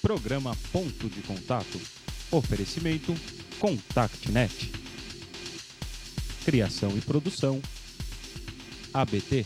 Programa Ponto de Contato. Oferecimento ContactNet. Criação e produção ABT.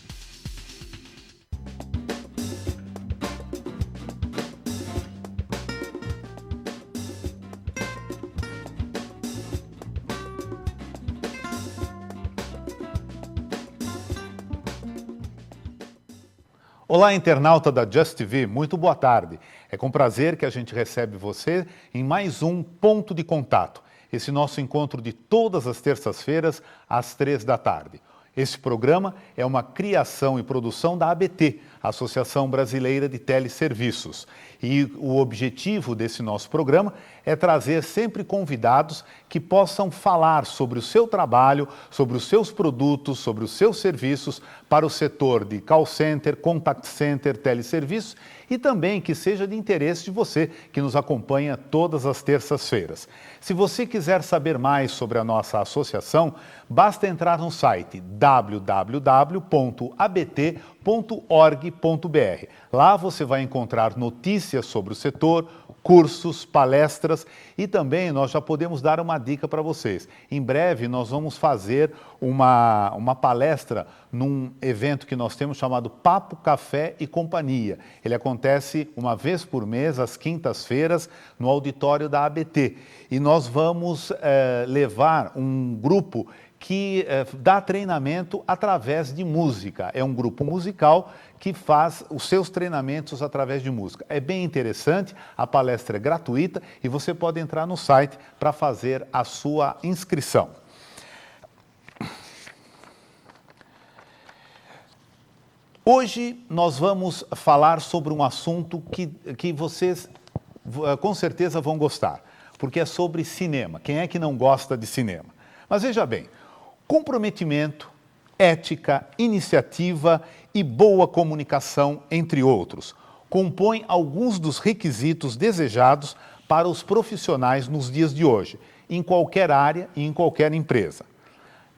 Olá, internauta da Just TV, muito boa tarde. É com prazer que a gente recebe você em mais um Ponto de Contato, esse nosso encontro de todas as terças-feiras, às 15h. Esse programa é uma criação e produção da ABT, Associação Brasileira de Teleserviços. E o objetivo desse nosso programa é trazer sempre convidados que possam falar sobre o seu trabalho, sobre os seus produtos, sobre os seus serviços para o setor de call center, contact center, teleserviços e também que seja de interesse de você que nos acompanha todas as terças-feiras. Se você quiser saber mais sobre a nossa associação, basta entrar no site www.abt.org.br. Lá você vai encontrar notícias sobre o setor, cursos, palestras e também nós já podemos dar uma dica para vocês. Em breve nós vamos fazer uma palestra num evento que nós temos chamado Papo, Café e Companhia. Ele acontece uma vez por mês, às quintas-feiras, no auditório da ABT. E nós vamos levar um grupo que dá treinamento através de música. É um grupo musical que faz os seus treinamentos através de música. É bem interessante, a palestra é gratuita e você pode entrar no site para fazer a sua inscrição. Hoje nós vamos falar sobre um assunto que vocês com certeza vão gostar, porque é sobre cinema. Quem é que não gosta de cinema? Mas veja bem, comprometimento, ética, iniciativa e boa comunicação, entre outros, compõem alguns dos requisitos desejados para os profissionais nos dias de hoje, em qualquer área e em qualquer empresa.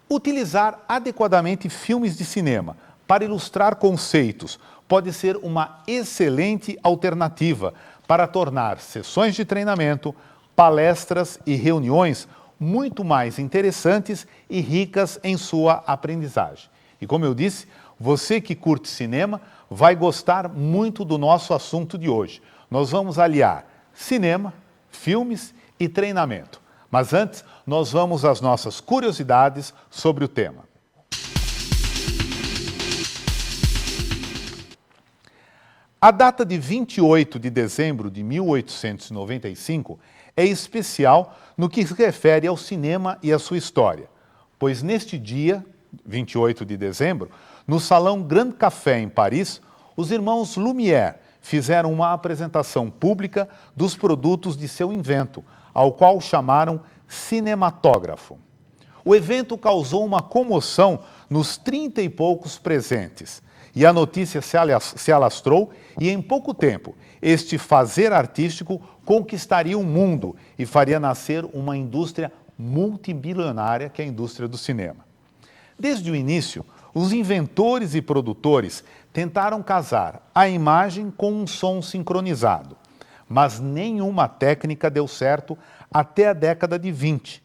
Utilizar adequadamente filmes de cinema para ilustrar conceitos pode ser uma excelente alternativa para tornar sessões de treinamento, palestras e reuniões muito mais interessantes e ricas em sua aprendizagem. E como eu disse, você que curte cinema vai gostar muito do nosso assunto de hoje. Nós vamos aliar cinema, filmes e treinamento. Mas antes, nós vamos às nossas curiosidades sobre o tema. A data de 28 de dezembro de 1895 é especial no que se refere ao cinema e à sua história, pois neste dia, 28 de dezembro, no Salão Grand Café em Paris, os irmãos Lumière fizeram uma apresentação pública dos produtos de seu invento, ao qual chamaram cinematógrafo. O evento causou uma comoção nos 30 e poucos presentes, e a notícia se alastrou e em pouco tempo este fazer artístico conquistaria o mundo e faria nascer uma indústria multibilionária que é a indústria do cinema. Desde o início, os inventores e produtores tentaram casar a imagem com um som sincronizado, mas nenhuma técnica deu certo até a década de 20.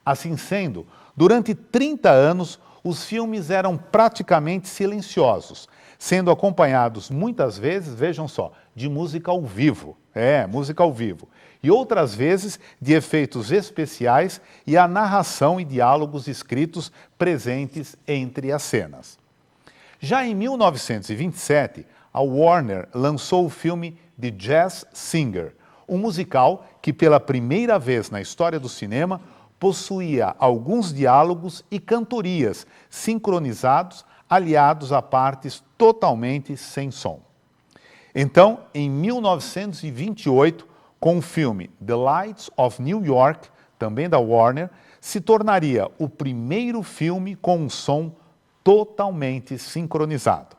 Assim sendo, durante 30 anos, os filmes eram praticamente silenciosos, sendo acompanhados muitas vezes, vejam só, de música ao vivo. Música ao vivo. E outras vezes de efeitos especiais e a narração e diálogos escritos presentes entre as cenas. Já em 1927, a Warner lançou o filme The Jazz Singer, um musical que pela primeira vez na história do cinema possuía alguns diálogos e cantorias sincronizados, aliados a partes totalmente sem som. Então, em 1928, com o filme The Lights of New York, também da Warner, se tornaria o primeiro filme com um som totalmente sincronizado.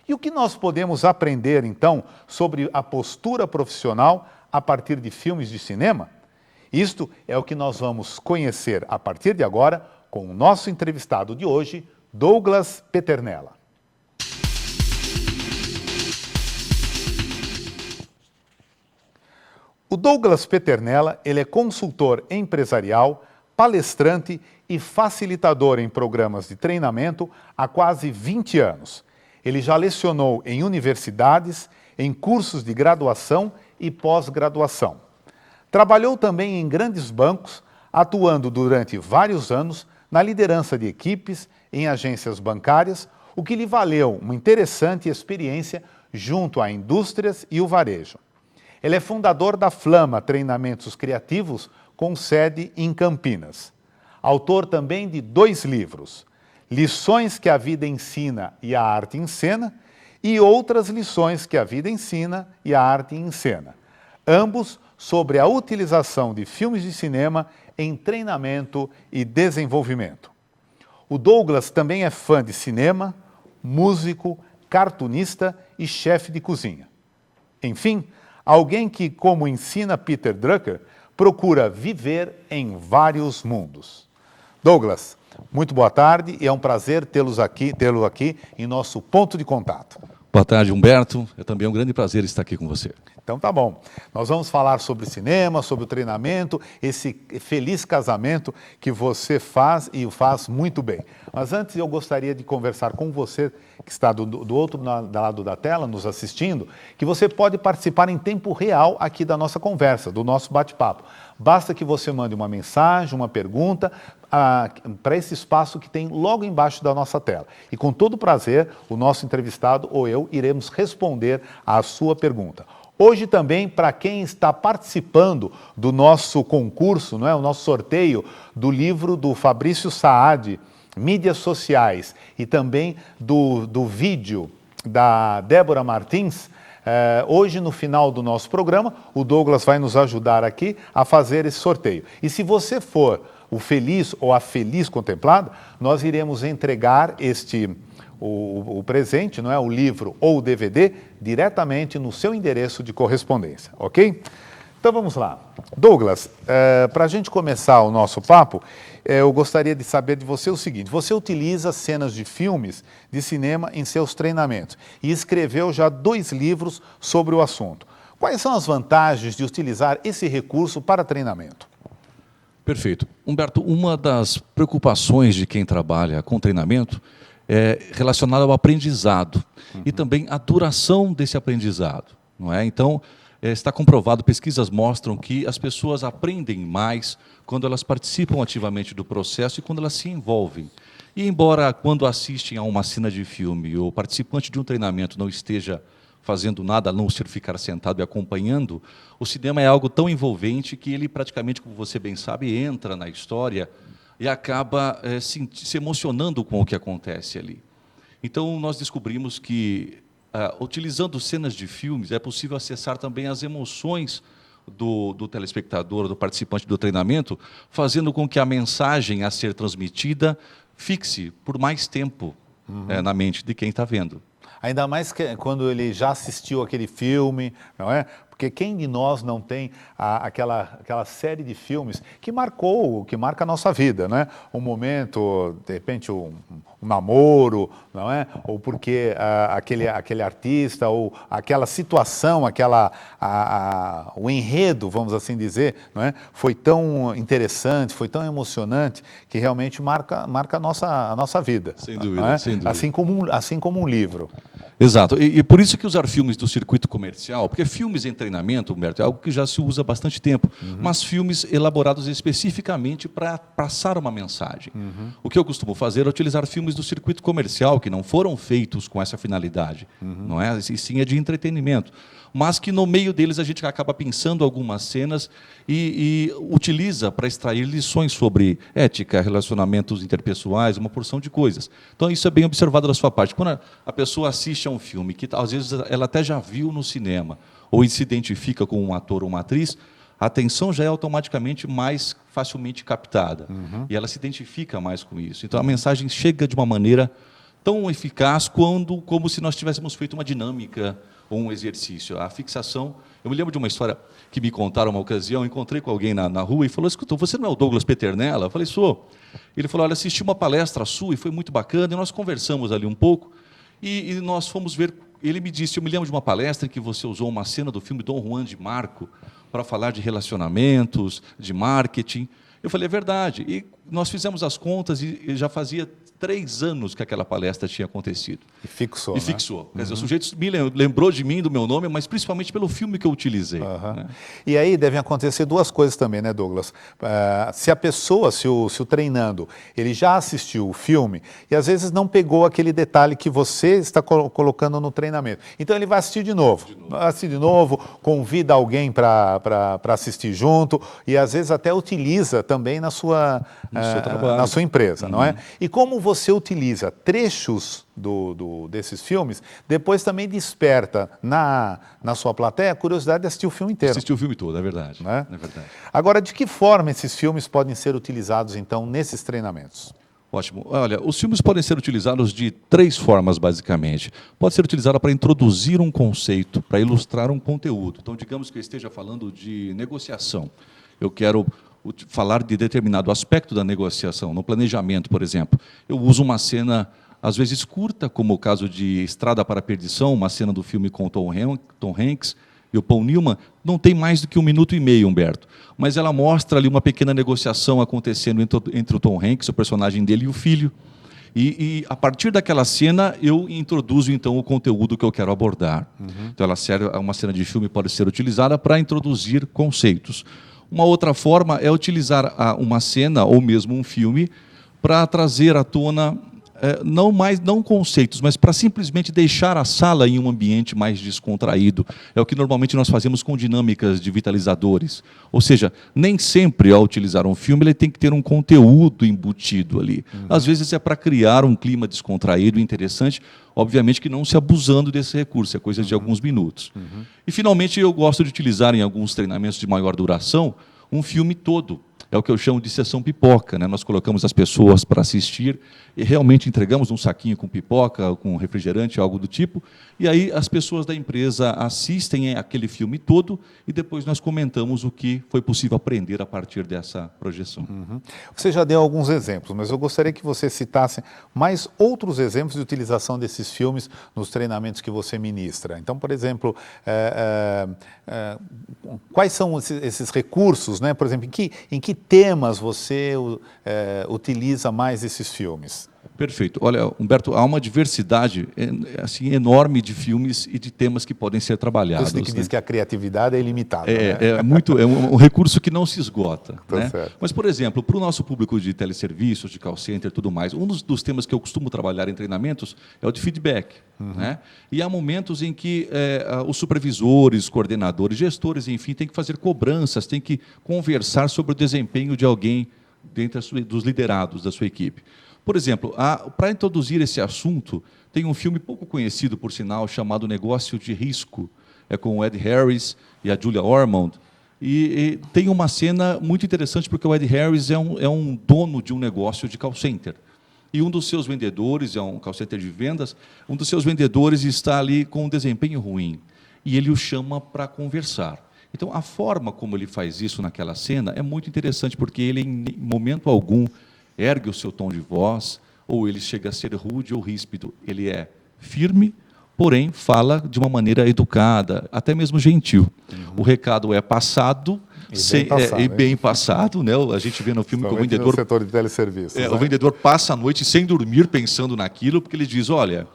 E o que nós podemos aprender, então, sobre a postura profissional a partir de filmes de cinema? Isto é o que nós vamos conhecer a partir de agora com o nosso entrevistado de hoje, Douglas Peternella. Douglas Peternella, ele é consultor empresarial, palestrante e facilitador em programas de treinamento há quase 20 anos. Ele já lecionou em universidades, em cursos de graduação e pós-graduação. Trabalhou também em grandes bancos, atuando durante vários anos na liderança de equipes em agências bancárias, o que lhe valeu uma interessante experiência junto a indústrias e o varejo. Ele é fundador da Flama Treinamentos Criativos, com sede em Campinas. Autor também de 2 livros, Lições que a Vida Ensina e a Arte Encena, e Outras Lições que a Vida Ensina e a Arte Encena, ambos sobre a utilização de filmes de cinema em treinamento e desenvolvimento. O Douglas também é fã de cinema, músico, cartunista e chefe de cozinha. Enfim, alguém que, como ensina Peter Drucker, procura viver em vários mundos. Douglas, muito boa tarde e é um prazer tê-lo aqui em nosso ponto de contato. Boa tarde, Humberto. É também um grande prazer estar aqui com você. Então tá bom. Nós vamos falar sobre cinema, sobre o treinamento, esse feliz casamento que você faz e o faz muito bem. Mas antes eu gostaria de conversar com você, que está do outro lado da tela, nos assistindo, que você pode participar em tempo real aqui da nossa conversa, do nosso bate-papo. Basta que você mande uma mensagem, uma pergunta para esse espaço que tem logo embaixo da nossa tela. E com todo prazer, o nosso entrevistado ou eu iremos responder à sua pergunta. Hoje também, para quem está participando do nosso concurso, não é? O nosso sorteio do livro do Fabrício Saad, Mídias Sociais, e também do vídeo da Débora Martins, hoje no final do nosso programa, o Douglas vai nos ajudar aqui a fazer esse sorteio. E se você for o feliz ou a feliz contemplada, nós iremos entregar o presente, não é, o livro ou o DVD, diretamente no seu endereço de correspondência, ok? Então vamos lá. Douglas, para a gente começar o nosso papo, eu gostaria de saber de você o seguinte: você utiliza cenas de filmes de cinema em seus treinamentos e escreveu já 2 livros sobre o assunto. Quais são as vantagens de utilizar esse recurso para treinamento? Perfeito. Humberto, uma das preocupações de quem trabalha com treinamento é relacionada ao aprendizado e também a duração desse aprendizado, não é? Então, está comprovado, pesquisas mostram que as pessoas aprendem mais quando elas participam ativamente do processo e quando elas se envolvem. E embora quando assistem a uma cena de filme, o participante de um treinamento não esteja fazendo nada, a não ser ficar sentado e acompanhando, o cinema é algo tão envolvente que ele praticamente, como você bem sabe, entra na história e acaba se emocionando com o que acontece ali. Então, nós descobrimos que, utilizando cenas de filmes, é possível acessar também as emoções do telespectador, do participante do treinamento, fazendo com que a mensagem a ser transmitida fixe por mais tempo na mente de quem está vendo. Ainda mais quando ele já assistiu aquele filme, não é? Porque quem de nós não tem aquela série de filmes que marca a nossa vida, não é? Um momento, de repente, um namoro, não é? Ou porque aquele artista, ou aquela situação, o enredo, vamos assim dizer, não é? Foi tão interessante, foi tão emocionante, que realmente marca a nossa vida. Sem dúvida, é? sem dúvida. Assim como um livro. Exato, e por isso que usar filmes do circuito comercial, porque filmes em treinamento, Humberto, é algo que já se usa há bastante tempo, mas filmes elaborados especificamente para passar uma mensagem. O que eu costumo fazer é utilizar filmes do circuito comercial, que não foram feitos com essa finalidade, não é? E sim é de entretenimento, mas que no meio deles a gente acaba pensando algumas cenas e utiliza para extrair lições sobre ética, relacionamentos interpessoais, uma porção de coisas. Então isso é bem observado da sua parte. Quando a pessoa assiste a um filme que às vezes ela até já viu no cinema, ou se identifica com um ator ou uma atriz, a atenção já é automaticamente mais facilmente captada. E ela se identifica mais com isso. Então a mensagem chega de uma maneira tão eficaz como se nós tivéssemos feito uma dinâmica ou um exercício. A fixação... Eu me lembro de uma história que me contaram uma ocasião, encontrei com alguém na rua e falou: escuta, você não é o Douglas Peternella? Eu falei: sou. Ele falou: olha, assisti uma palestra sua e foi muito bacana, e nós conversamos ali um pouco, e nós fomos ver... Ele me disse: eu me lembro de uma palestra em que você usou uma cena do filme Dom Juan de Marco para falar de relacionamentos, de marketing. Eu falei, é verdade. E nós fizemos as contas e já fazia 3 anos que aquela palestra tinha acontecido. E fixou, E né? fixou. Quer dizer, o sujeito lembrou de mim, do meu nome, mas principalmente pelo filme que eu utilizei. Né? E aí devem acontecer 2 coisas também, né, Douglas? Se a pessoa, se o treinando, ele já assistiu o filme e às vezes não pegou aquele detalhe que você está colocando no treinamento. Então ele vai assistir de novo. Vai assistir de novo, convida alguém para assistir junto e às vezes até utiliza também na sua empresa, não é? E como você utiliza trechos desses filmes, depois também desperta na sua plateia a curiosidade de assistir o filme inteiro. Assistir o filme todo, é verdade. Né? É verdade. Agora, de que forma esses filmes podem ser utilizados, então, nesses treinamentos? Ótimo. Olha, os filmes podem ser utilizados de 3 formas, basicamente. Pode ser utilizado para introduzir um conceito, para ilustrar um conteúdo. Então, digamos que eu esteja falando de negociação. Eu quero falar de determinado aspecto da negociação, no planejamento, por exemplo. Eu uso uma cena, às vezes curta, como o caso de Estrada para a Perdição, uma cena do filme com Tom Hanks e o Paul Newman, não tem mais do que 1 minuto e meio, Humberto. Mas ela mostra ali uma pequena negociação acontecendo entre o Tom Hanks, o personagem dele, e o filho. E a partir daquela cena, eu introduzo, então, o conteúdo que eu quero abordar. Então, uma cena de filme pode ser utilizada para introduzir conceitos. Uma outra forma é utilizar uma cena ou mesmo um filme para trazer à tona não conceitos, mas para simplesmente deixar a sala em um ambiente mais descontraído. É o que normalmente nós fazemos com dinâmicas de vitalizadores. Ou seja, nem sempre ao utilizar um filme ele tem que ter um conteúdo embutido ali. Às vezes é para criar um clima descontraído, interessante, obviamente que não se abusando desse recurso, é coisa de alguns minutos. E, finalmente, eu gosto de utilizar em alguns treinamentos de maior duração um filme todo. É o que eu chamo de sessão pipoca, né? Nós colocamos as pessoas para assistir e realmente entregamos um saquinho com pipoca, com refrigerante, algo do tipo, e aí as pessoas da empresa assistem aquele filme todo e depois nós comentamos o que foi possível aprender a partir dessa projeção. Você já deu alguns exemplos, mas eu gostaria que você citasse mais outros exemplos de utilização desses filmes nos treinamentos que você ministra. Então, por exemplo, quais são esses recursos, né? Por exemplo, em que temas você utiliza mais esses filmes? Perfeito. Olha, Humberto, há uma diversidade assim, enorme de filmes e de temas que podem ser trabalhados. Você que diz que a criatividade é ilimitada. É um recurso que não se esgota. Né? Certo. Mas, por exemplo, para o nosso público de teleserviços, de call center e tudo mais, um dos temas que eu costumo trabalhar em treinamentos é o de feedback. Né? E há momentos em que os supervisores, coordenadores, gestores, enfim, têm que fazer cobranças, têm que conversar sobre o desempenho de alguém dentro dos liderados da sua equipe. Por exemplo, para introduzir esse assunto, tem um filme pouco conhecido, por sinal, chamado Negócio de Risco, com o Ed Harris e a Julia Ormond. E tem uma cena muito interessante, porque o Ed Harris é um dono de um negócio de call center. E um dos seus vendedores, é um call center de vendas, um dos seus vendedores está ali com um desempenho ruim. E ele o chama para conversar. Então, a forma como ele faz isso naquela cena é muito interessante, porque ele, em momento algum, ergue o seu tom de voz, ou ele chega a ser rude ou ríspido. Ele é firme, porém fala de uma maneira educada, até mesmo gentil. O recado é passado, bem passado, né? A gente vê no filme que o vendedor... no setor de teleserviços. O vendedor passa a noite sem dormir pensando naquilo, porque ele diz, olha,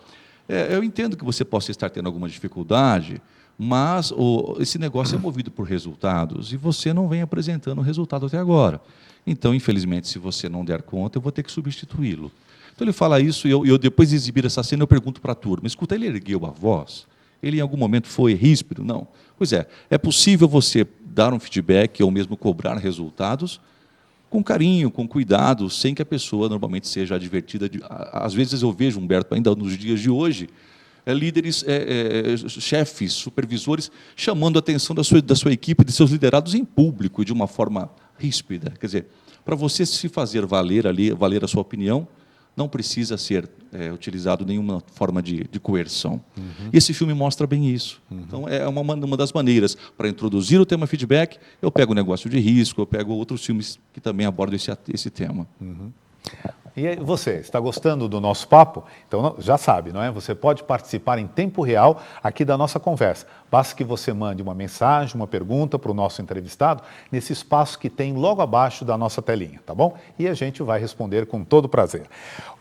eu entendo que você possa estar tendo alguma dificuldade, mas esse negócio é movido por resultados e você não vem apresentando o resultado até agora. Então, infelizmente, se você não der conta, eu vou ter que substituí-lo. Então, ele fala isso e eu depois de exibir essa cena, eu pergunto para a turma, escuta, ele ergueu a voz? Ele, em algum momento, foi ríspido? Não. Pois é possível você dar um feedback ou mesmo cobrar resultados com carinho, com cuidado, sem que a pessoa normalmente seja advertida. Às vezes eu vejo, Humberto, ainda nos dias de hoje, líderes, chefes, supervisores, chamando a atenção da sua equipe, de seus liderados em público, de uma forma ríspida. Quer dizer, para você se fazer valer a sua opinião, não precisa ser utilizado nenhuma forma de coerção. E esse filme mostra bem isso. Então, é uma das maneiras. Para introduzir o tema feedback, eu pego o Negócio de Risco, eu pego outros filmes que também abordam esse tema. E aí, você, está gostando do nosso papo? Então, já sabe, não é? Você pode participar em tempo real aqui da nossa conversa. Basta que você mande uma mensagem, uma pergunta para o nosso entrevistado nesse espaço que tem logo abaixo da nossa telinha, tá bom? E a gente vai responder com todo prazer.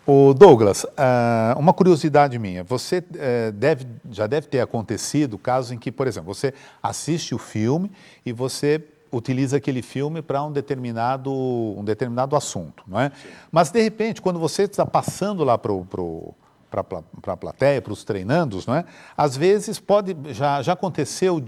O Douglas, uma curiosidade minha, você já deve ter acontecido casos em que, por exemplo, você assiste o filme e você utiliza aquele filme para um determinado assunto, não é? Sim. Mas, de repente, quando você está passando lá para a plateia, para os treinandos, não é? Às vezes já aconteceu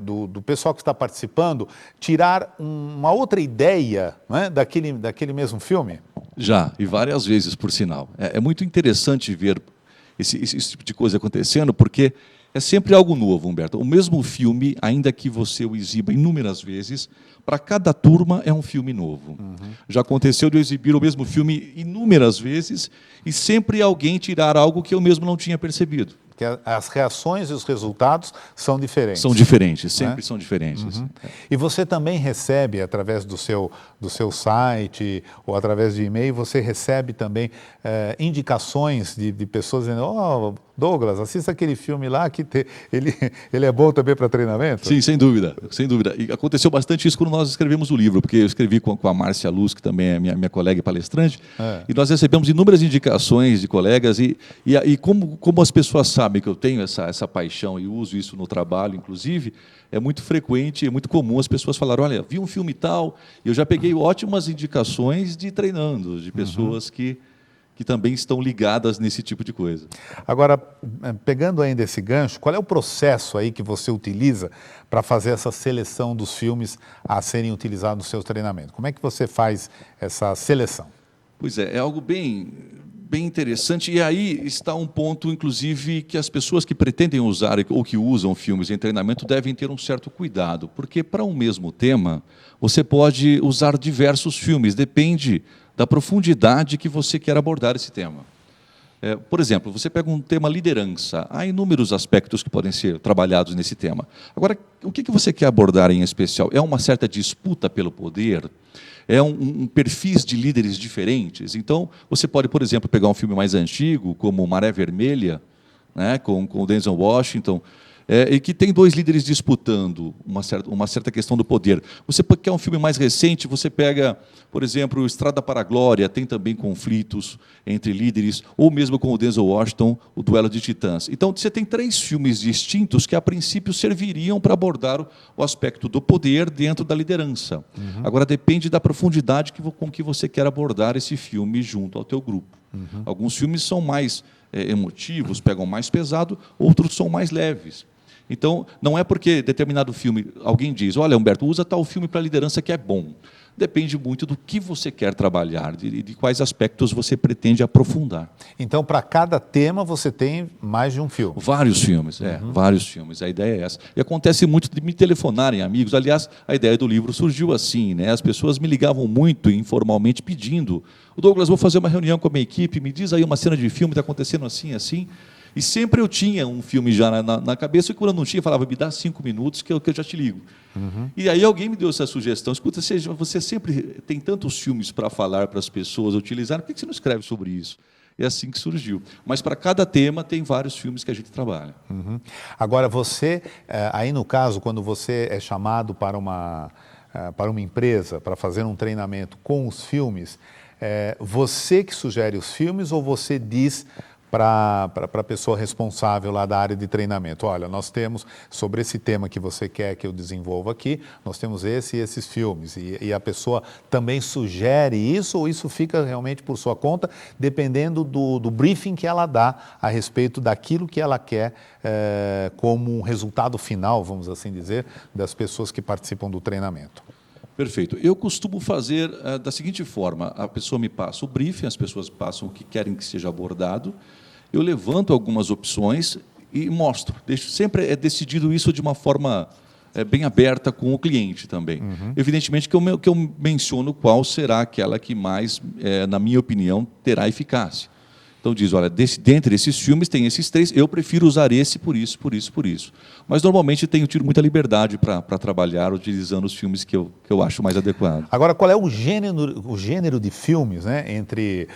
do pessoal que está participando tirar uma outra ideia, não é? daquele mesmo filme? Já, e várias vezes, por sinal. É muito interessante ver esse tipo de coisa acontecendo, porque é sempre algo novo, Humberto. O mesmo filme, ainda que você o exiba inúmeras vezes, para cada turma é um filme novo. Uhum. Já aconteceu de eu exibir o mesmo filme inúmeras vezes e sempre alguém tirar algo que eu mesmo não tinha percebido. Que as reações e os resultados são diferentes. São diferentes, sempre são diferentes. Uhum. E você também recebe, através do seu site ou através de e-mail, você recebe também indicações de pessoas dizendo: "Oh, Douglas, assista aquele filme lá que ele é bom também para treinamento?" Sim, sem dúvida, sem dúvida. E aconteceu bastante isso quando nós escrevemos o livro, porque eu escrevi com a Márcia Luz, que também é minha colega e palestrante, e nós recebemos inúmeras indicações de colegas, e como as pessoas sabem que eu tenho essa paixão e uso isso no trabalho, inclusive, é muito frequente, é muito comum as pessoas falarem: "Olha, vi um filme tal", e eu já peguei ótimas indicações de treinandos, de pessoas que também estão ligadas nesse tipo de coisa. Agora, pegando ainda esse gancho, qual é o processo aí que você utiliza para fazer essa seleção dos filmes a serem utilizados no seu treinamento? Como é que você faz essa seleção? Pois é algo bem interessante, e aí está um ponto, inclusive, que as pessoas que pretendem usar ou que usam filmes em treinamento devem ter um certo cuidado, porque para um mesmo tema, você pode usar diversos filmes, depende da profundidade que você quer abordar esse tema. Por exemplo, você pega um tema liderança, há inúmeros aspectos que podem ser trabalhados nesse tema. Agora, o que você quer abordar em especial? É uma certa disputa pelo poder? É um perfis de líderes diferentes? Então, você pode, por exemplo, pegar um filme mais antigo, como Maré Vermelha, né, com o Denzel Washington, e que tem dois líderes disputando uma certa questão do poder. Você quer um filme mais recente, você pega, por exemplo, Estrada para a Glória, tem também conflitos entre líderes, ou mesmo com o Denzel Washington, o Duelo de Titãs. Então, você tem 3 filmes distintos que, a princípio, serviriam para abordar o aspecto do poder dentro da liderança. Uhum. Agora, depende da profundidade com que você quer abordar esse filme junto ao teu grupo. Uhum. Alguns filmes são mais emotivos, pegam mais pesado, outros são mais leves. Então, não é porque determinado filme, alguém diz: "Olha, Humberto, usa tal filme para liderança que é bom". Depende muito do que você quer trabalhar, de quais aspectos você pretende aprofundar. Então, para cada tema, você tem mais de um filme? Vários filmes, vários filmes. A ideia é essa. E acontece muito de me telefonarem amigos. Aliás, a ideia do livro surgiu assim, né? As pessoas me ligavam muito informalmente pedindo: "O Douglas, vou fazer uma reunião com a minha equipe, me diz aí uma cena de filme, está acontecendo assim, assim". E sempre eu tinha um filme já na cabeça, e quando eu não tinha, eu falava: "Me dá 5 minutos que eu já te ligo". Uhum. E aí alguém me deu essa sugestão: "Escuta, você sempre tem tantos filmes para falar para as pessoas utilizarem, por que você não escreve sobre isso?". É assim que surgiu. Mas para cada tema tem vários filmes que a gente trabalha. Uhum. Agora, você, aí no caso, quando você é chamado para uma empresa, para fazer um treinamento com os filmes, você que sugere os filmes ou você diz para a pessoa responsável lá da área de treinamento: "Olha, nós temos, sobre esse tema que você quer que eu desenvolva aqui, nós temos esse e esses filmes", e a pessoa também sugere isso, ou isso fica realmente por sua conta, dependendo do briefing que ela dá a respeito daquilo que ela quer como um resultado final, vamos assim dizer, das pessoas que participam do treinamento? Perfeito. Eu costumo fazer da seguinte forma: a pessoa me passa o briefing, as pessoas passam o que querem que seja abordado, eu levanto algumas opções e mostro. Sempre é decidido isso de uma forma bem aberta com o cliente também. Uhum. Evidentemente que eu menciono qual será aquela que mais, na minha opinião, terá eficácia. Então diz, olha, dentre esses filmes tem esses 3, eu prefiro usar esse por isso, por isso, por isso. Mas normalmente tenho tido muita liberdade para trabalhar utilizando os filmes que eu acho mais adequados. Agora, qual é o gênero de filmes, né, entre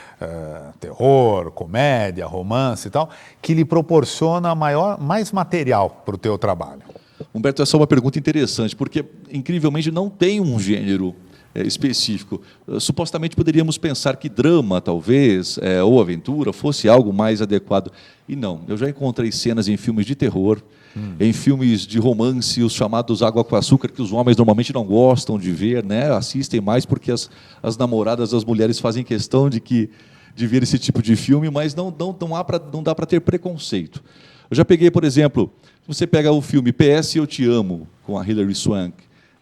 terror, comédia, romance e tal, que lhe proporciona mais material para o teu trabalho? Humberto, essa é uma pergunta interessante, porque, incrivelmente, não tem um gênero específico. Supostamente poderíamos pensar que drama, talvez, ou aventura, fosse algo mais adequado. E não. Eu já encontrei cenas em filmes de terror, em filmes de romance, os chamados água com açúcar, que os homens normalmente não gostam de ver, né? Assistem mais porque as namoradas, as mulheres fazem questão de ver esse tipo de filme, mas não dá para ter preconceito. Eu já peguei, por exemplo, você pega o filme PS Eu Te Amo, com a Hilary Swank,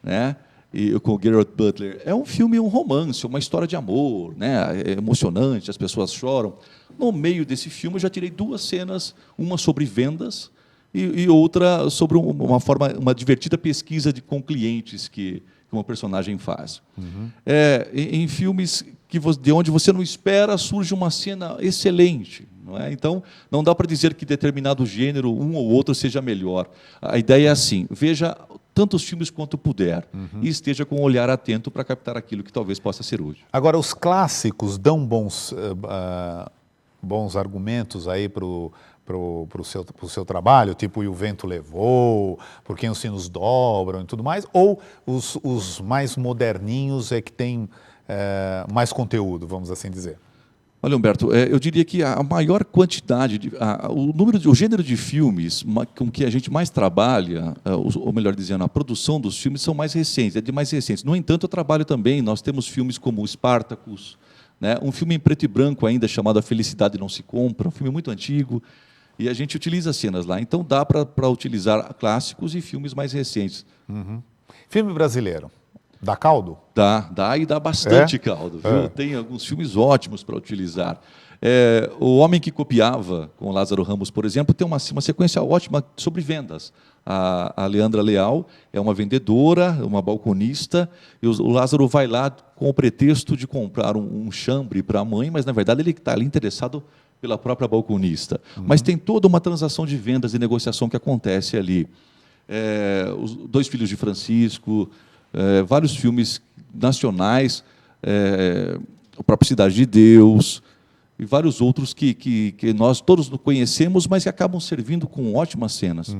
né? E com o Gerard Butler. É um filme, um romance, uma história de amor, né? É emocionante, as pessoas choram. No meio desse filme, eu já tirei 2 cenas, uma sobre vendas e outra sobre uma divertida pesquisa com clientes que uma personagem faz. Em filmes de onde você não espera, surge uma cena excelente. Não é? Então, não dá para dizer que determinado gênero, um ou outro, seja melhor. A ideia é assim, veja tantos filmes quanto puder e esteja com um olhar atento para captar aquilo que talvez possa ser útil. Agora, os clássicos dão bons argumentos aí para o seu trabalho, tipo E o Vento Levou, Por Quem os Sinos Dobram e tudo mais, ou os mais moderninhos é que tem mais conteúdo, vamos assim dizer? Olha, Humberto, eu diria que a maior quantidade, o gênero de filmes com que a gente mais trabalha, ou melhor dizendo, a produção dos filmes são mais recentes, é de mais recentes. No entanto, eu trabalho também, nós temos filmes como Spartacus, né, um filme em preto e branco ainda chamado A Felicidade Não Se Compra, um filme muito antigo, e a gente utiliza cenas lá. Então, dá para utilizar clássicos e filmes mais recentes. Filme brasileiro. Dá caldo? Dá e dá bastante caldo. Viu? Tem alguns filmes ótimos para utilizar. O Homem que Copiava, com o Lázaro Ramos, por exemplo, tem uma sequência ótima sobre vendas. A Leandra Leal é uma vendedora, uma balconista, e o Lázaro vai lá com o pretexto de comprar um chambre para a mãe, mas, na verdade, ele está ali interessado pela própria balconista. Mas tem toda uma transação de vendas e negociação que acontece ali. Os Dois Filhos de Francisco... vários filmes nacionais, o próprio Cidade de Deus, e vários outros que nós todos conhecemos, mas que acabam servindo com ótimas cenas.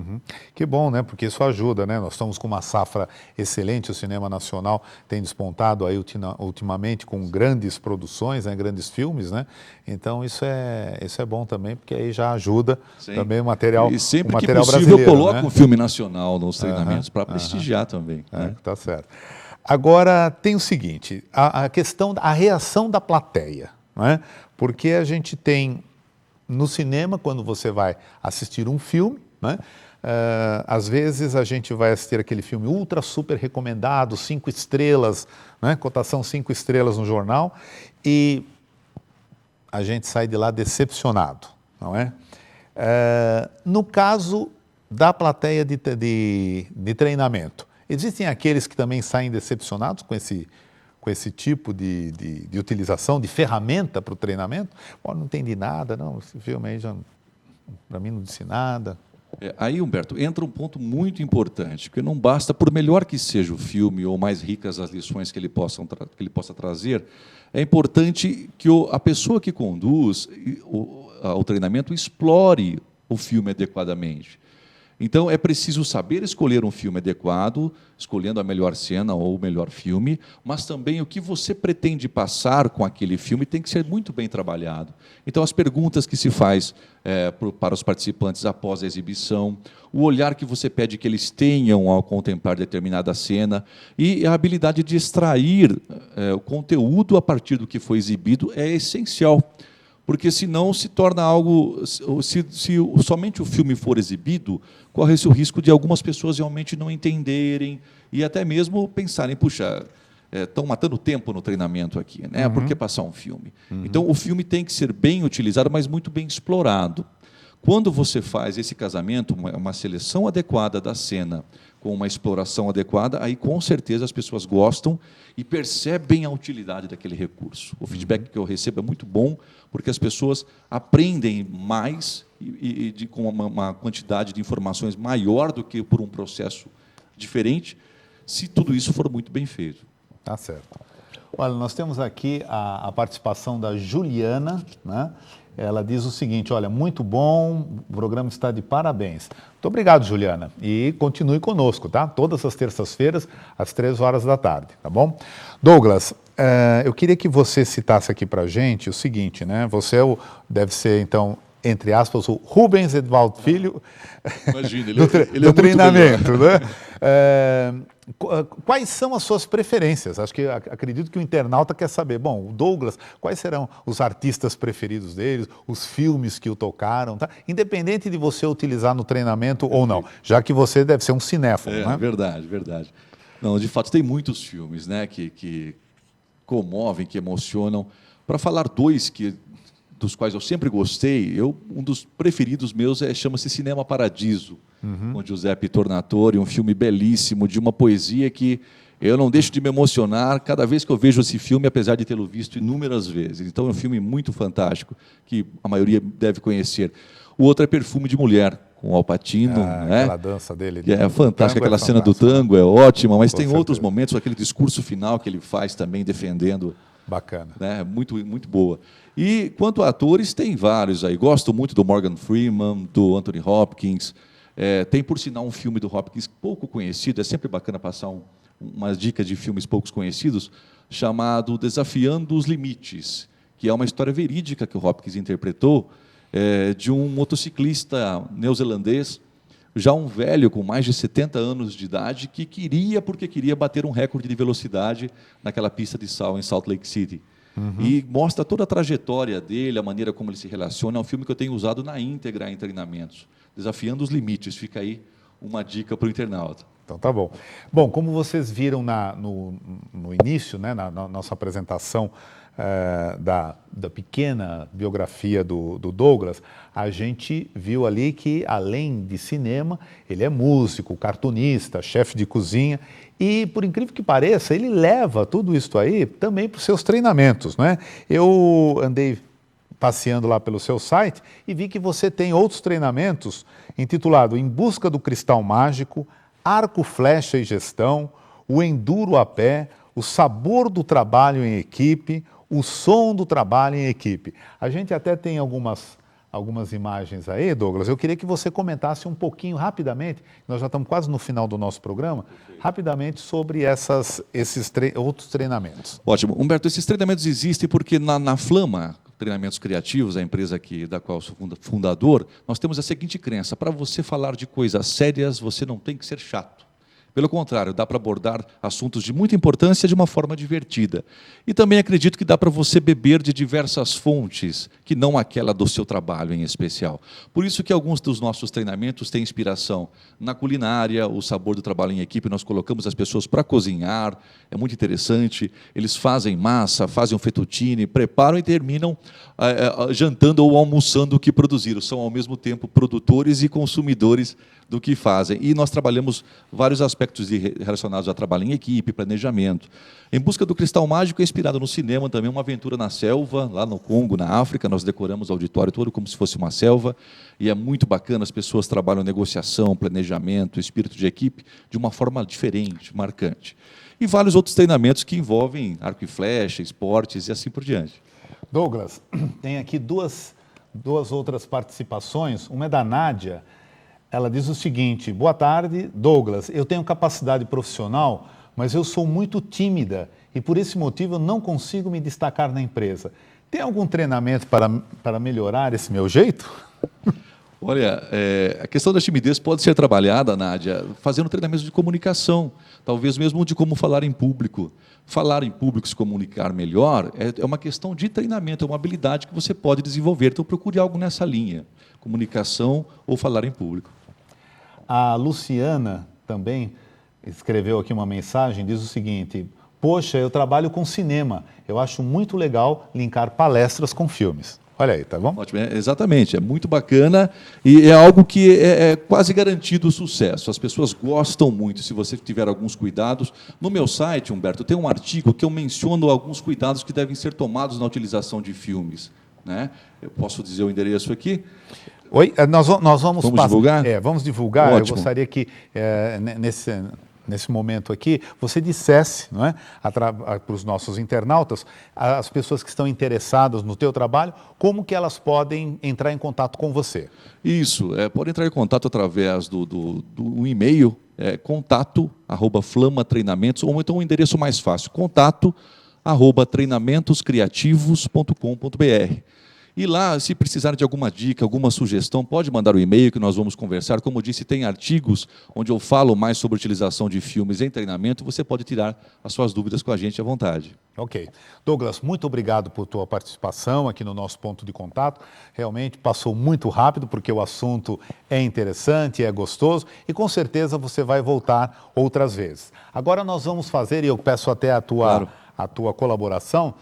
Que bom, né? Porque isso ajuda, né? Nós estamos com uma safra excelente, o cinema nacional tem despontado aí ultimamente com grandes produções, né? Grandes filmes, né? Então isso é bom também, porque aí já ajuda também o material, e sempre o material que possível, brasileiro, coloca, né, um filme nacional nos treinamentos para prestigiar também. Né? Tá certo. Agora tem o seguinte, a questão da reação da plateia, não é? Porque a gente tem no cinema, quando você vai assistir um filme, né? Às vezes a gente vai assistir aquele filme ultra super recomendado, 5 estrelas, né? Cotação 5 estrelas no jornal, e a gente sai de lá decepcionado, não é? No caso da plateia de treinamento, existem aqueles que também saem decepcionados com esse tipo de utilização de ferramenta para o treinamento? Não entendi nada, não, esse filme aí já, para mim, não disse nada. Aí, Humberto, entra um ponto muito importante, porque não basta, por melhor que seja o filme, ou mais ricas as lições que ele possa trazer, é importante que a pessoa que conduz o treinamento explore o filme adequadamente. Então, é preciso saber escolher um filme adequado, escolhendo a melhor cena ou o melhor filme, mas também o que você pretende passar com aquele filme tem que ser muito bem trabalhado. Então, as perguntas que se faz para os participantes após a exibição, o olhar que você pede que eles tenham ao contemplar determinada cena e a habilidade de extrair o conteúdo a partir do que foi exibido é essencial. Porque, senão, se torna algo... Se somente o filme for exibido, corre-se o risco de algumas pessoas realmente não entenderem e até mesmo pensarem, puxa, estão matando tempo no treinamento aqui, né? Por que passar um filme? Então, o filme tem que ser bem utilizado, mas muito bem explorado. Quando você faz esse casamento, uma seleção adequada da cena, com uma exploração adequada, aí com certeza as pessoas gostam e percebem a utilidade daquele recurso. O feedback que eu recebo é muito bom, porque as pessoas aprendem mais com uma quantidade de informações maior do que por um processo diferente, se tudo isso for muito bem feito. Tá certo. Olha, nós temos aqui a participação da Juliana, né? Ela diz o seguinte: olha, muito bom, o programa está de parabéns. Muito obrigado, Juliana. E continue conosco, tá? Todas as terças-feiras, às 3 horas da tarde, tá bom? Douglas, eu queria que você citasse aqui pra gente o seguinte, né? Você deve ser, então, entre aspas, o Rubens Edvaldo Filho. Imagina, ele do treinamento, né? Quais são as suas preferências? Acredito que o internauta quer saber. Bom, o Douglas, quais serão os artistas preferidos deles, os filmes que o tocaram, tá? Independente de você utilizar no treinamento ou não, já que você deve ser um cinéfilo, né? Verdade, verdade. Não, de fato, tem muitos filmes, né, que comovem, que emocionam. Para falar dois dos quais eu sempre gostei, um dos preferidos meus chama-se Cinema Paradiso, com Giuseppe Tornatore, um filme belíssimo, de uma poesia que eu não deixo de me emocionar cada vez que eu vejo esse filme, apesar de tê-lo visto inúmeras vezes. Então é um filme muito fantástico, que a maioria deve conhecer. O outro é Perfume de Mulher, com Al Pacino. Né? Aquela dança dele. É fantástica, aquela cena do tango é ótima, mas tem outros momentos, aquele discurso final que ele faz também, defendendo. Bacana. Né? Muito, muito boa. E quanto a atores, tem vários aí. Gosto muito do Morgan Freeman, do Anthony Hopkins. Tem, por sinal, um filme do Hopkins pouco conhecido, é sempre bacana passar umas dicas de filmes poucos conhecidos, chamado Desafiando os Limites, que é uma história verídica que o Hopkins interpretou, de um motociclista neozelandês, já um velho com mais de 70 anos de idade, que porque queria bater um recorde de velocidade naquela pista de sal em Salt Lake City. E mostra toda a trajetória dele, a maneira como ele se relaciona. É um filme que eu tenho usado na íntegra em treinamentos. Desafiando os Limites. Fica aí uma dica para o internauta. Então tá bom. Bom, como vocês viram no início, né, na nossa apresentação da pequena biografia do Douglas, a gente viu ali que, além de cinema, ele é músico, cartunista, chefe de cozinha e, por incrível que pareça, ele leva tudo isso aí também para os seus treinamentos, né? Eu andei passeando lá pelo seu site e vi que você tem outros treinamentos intitulado Em Busca do Cristal Mágico, Arco, Flecha e Gestão, o Enduro a Pé, o Sabor do Trabalho em Equipe, o Som do Trabalho em Equipe. A gente até tem algumas imagens aí, Douglas. Eu queria que você comentasse um pouquinho, rapidamente, nós já estamos quase no final do nosso programa, rapidamente sobre esses outros treinamentos. Ótimo. Humberto, esses treinamentos existem porque na Flama, Treinamentos Criativos, a empresa da qual eu sou fundador, nós temos a seguinte crença: para você falar de coisas sérias, você não tem que ser chato. Pelo contrário, dá para abordar assuntos de muita importância de uma forma divertida. E também acredito que dá para você beber de diversas fontes, que não aquela do seu trabalho em especial. Por isso que alguns dos nossos treinamentos têm inspiração na culinária, o sabor do trabalho em equipe, nós colocamos as pessoas para cozinhar, é muito interessante. Eles fazem massa, fazem um fettuccine, preparam e terminam jantando ou almoçando o que produziram. São, ao mesmo tempo, produtores e consumidores do que fazem. E nós trabalhamos vários aspectos relacionados a trabalho em equipe, planejamento. Em Busca do Cristal Mágico é inspirado no cinema também, uma aventura na selva, lá no Congo, na África. Nós decoramos o auditório todo como se fosse uma selva, e é muito bacana, as pessoas trabalham negociação, planejamento, espírito de equipe, de uma forma diferente, marcante. E vários outros treinamentos que envolvem arco e flecha, esportes e assim por diante. Douglas, tem aqui duas outras participações. Uma é da Nádia. Ela diz o seguinte: boa tarde, Douglas, eu tenho capacidade profissional, mas eu sou muito tímida e por esse motivo eu não consigo me destacar na empresa. Tem algum treinamento para melhorar esse meu jeito? Olha, a questão da timidez pode ser trabalhada, Nádia, fazendo treinamentos de comunicação, talvez mesmo de como falar em público. Falar em público, se comunicar melhor, é uma questão de treinamento, é uma habilidade que você pode desenvolver. Então, procure algo nessa linha, comunicação ou falar em público. A Luciana também escreveu aqui uma mensagem, diz o seguinte: poxa, eu trabalho com cinema, eu acho muito legal linkar palestras com filmes. Olha aí, tá bom? Ótimo, exatamente, é muito bacana e é algo que é quase garantido o sucesso. As pessoas gostam muito, se você tiver alguns cuidados. No meu site, Humberto, tem um artigo que eu menciono alguns cuidados que devem ser tomados na utilização de filmes, né? Eu posso dizer o endereço aqui? Oi, nós vamos divulgar? Vamos divulgar. Ótimo. Eu gostaria que nesse momento aqui você dissesse, não é, para os nossos internautas, as pessoas que estão interessadas no teu trabalho, como que elas podem entrar em contato com você. Isso, pode entrar em contato através do e-mail, contato@flamatreinamentos, ou então um endereço mais fácil, contato@treinamentocriativos.com.br. E lá, se precisar de alguma dica, alguma sugestão, pode mandar o e-mail que nós vamos conversar. Como eu disse, tem artigos onde eu falo mais sobre a utilização de filmes em treinamento. Você pode tirar as suas dúvidas com a gente à vontade. Ok. Douglas, muito obrigado por tua participação aqui no nosso ponto de contato. Realmente passou muito rápido, porque o assunto é interessante, é gostoso, e com certeza você vai voltar outras vezes. Agora nós vamos fazer, e eu peço até a tua colaboração,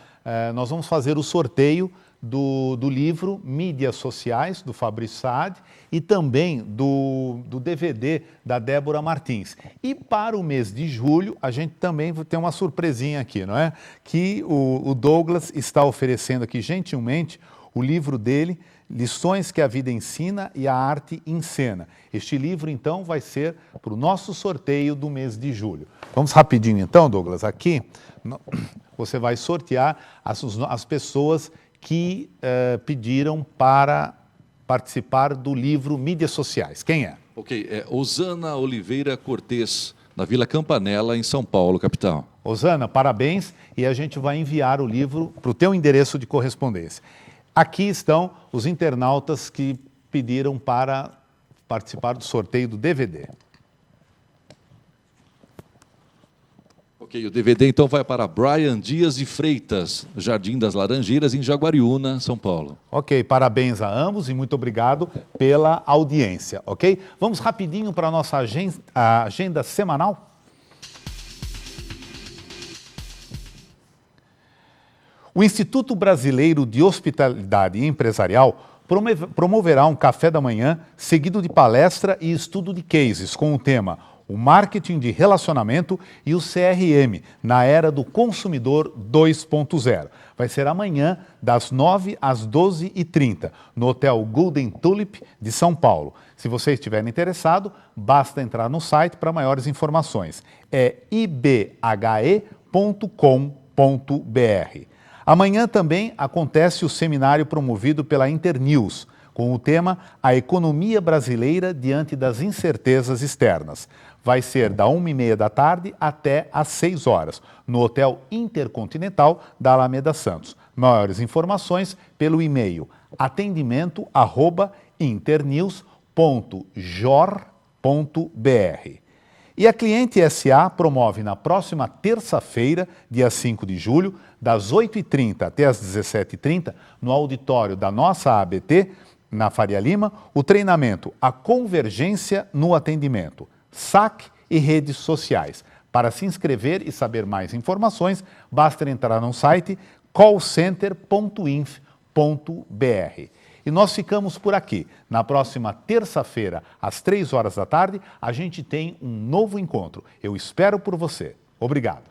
nós vamos fazer o sorteio do livro Mídias Sociais, do Fabrício Saad, e também do DVD da Débora Martins. E para o mês de julho, a gente também tem uma surpresinha aqui, não é? Que o Douglas está oferecendo aqui, gentilmente, o livro dele, Lições que a Vida Ensina e a Arte Encena. Este livro, então, vai ser para o nosso sorteio do mês de julho. Vamos rapidinho, então, Douglas. Aqui, você vai sortear as pessoas que pediram para participar do livro Mídias Sociais. Quem é? Ok, Osana Oliveira Cortez, na Vila Campanella, em São Paulo, capital. Osana, parabéns, e a gente vai enviar o livro para o teu endereço de correspondência. Aqui estão os internautas que pediram para participar do sorteio do DVD. Ok, o DVD então vai para Brian Dias de Freitas, Jardim das Laranjeiras, em Jaguariúna, São Paulo. Ok, parabéns a ambos e muito obrigado pela audiência, ok? Vamos rapidinho para a nossa agenda semanal? O Instituto Brasileiro de Hospitalidade Empresarial promoverá um café da manhã seguido de palestra e estudo de cases com o tema o marketing de relacionamento e o CRM na era do consumidor 2.0. Vai ser amanhã, das 9 às 12h30, no Hotel Golden Tulip de São Paulo. Se você estiver interessado, basta entrar no site para maiores informações. É ibhe.com.br. Amanhã também acontece o seminário promovido pela Internews, com o tema A Economia Brasileira Diante das Incertezas Externas. Vai ser da 1h30 da tarde até às 6 horas, no Hotel Intercontinental da Alameda Santos. Maiores informações pelo e-mail atendimento@internews.jor.br. E a Cliente SA promove na próxima terça-feira, dia 5 de julho, das 8h30 até às 17h30, no auditório da nossa ABT, na Faria Lima, o treinamento A Convergência no Atendimento, SAC e redes sociais. Para se inscrever e saber mais informações, basta entrar no site callcenter.inf.br. E nós ficamos por aqui. Na próxima terça-feira, às 3 horas da tarde, a gente tem um novo encontro. Eu espero por você. Obrigado.